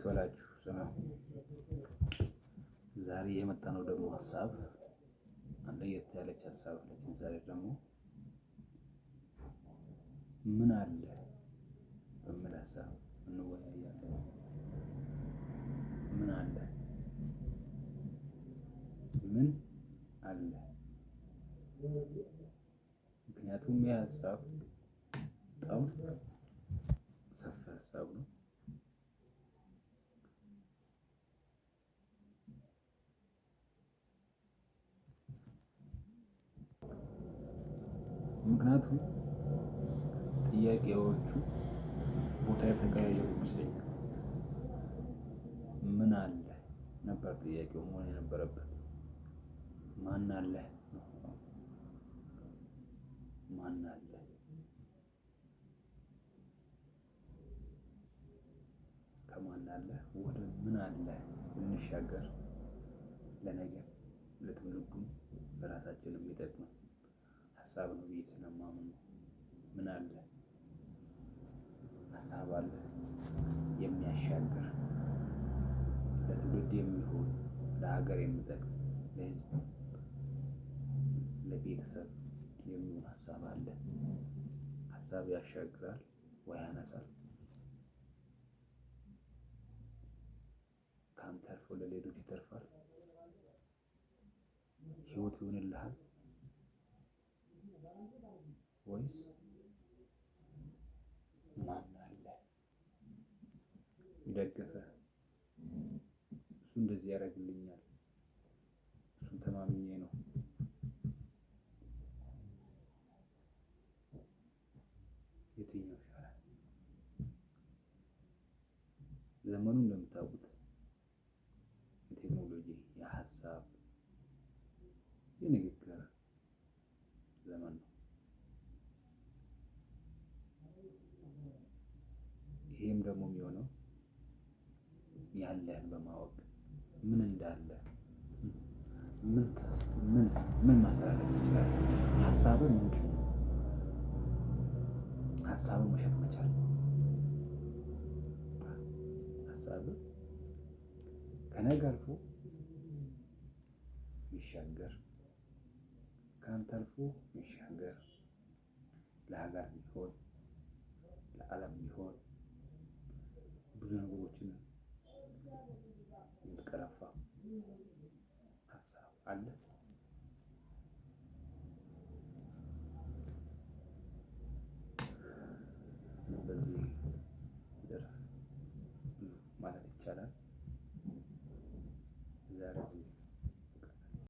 እንዴት ዋላችሁ? ሰላም። ዛሬ የመጣነው ደግሞ ሀሳብ ለየት ያለች ሀሳብ አለችን። ዛሬ ደግሞ ምን አለ በሚል ሀሳብ እንወያያለን። ምን አለ ምን አለ? ምክንያቱም ይህ ሀሳብ በጣም ሰፊ ሀሳብ ነው። ምክንያቱም ጥያቄዎቹ ቦታ የተቀያየሩ ይመስለኛል። ምን አለ ነበር ጥያቄው መሆን የነበረበት። ማን አለ ነው። ማን አለ? ከማን አለ ወደ ምን አለ እንሻገር። ለነገ ለትውልዱም ለራሳችንም የሚጠቅም ሀሳብ ነው ብዬ ስለማምን ነው። ምን አለ? ሀሳብ አለ የሚያሻግር ለትውልድ የሚሆን ለሀገር የሚጠቅም ለሕዝብ ለቤተሰብ የሚሆን ሀሳብ አለ። ሀሳብ ያሻግራል ወይ ያነሳል። ካንተ አልፎ ለሌሎች ይተርፋል። ህይወት ይሆንልሃል ወይስ ማን አለ ይደግፍህ? እሱ እንደዚህ ያደርግልኛል፣ እሱን ተማምኜ ነው። የትኛው ይሻላል? ዘመኑ እንደምታውቁት የቴክኖሎጂ የሀሳብ የንግግር ዘመን ነው። ይሄም ደግሞ የሚሆነው ያለህን በማወቅ ምን እንዳለ ምን ማስተላለፍ ትችላለህ? ሀሳብህ ምንድን ነው? ሀሳብን መሸጥ መቻል። ሀሳብህ ከነገ አልፎ የሚሻገር ከአንተ አልፎ የሚሻገር ለሀገር የሚሆን ለዓለም የሚሆን ብዙ ነገሮችን የምትቀረፋ ሀሳብ አለ። በዚህ ዘርፍ ማለት ይቻላል ዛሬ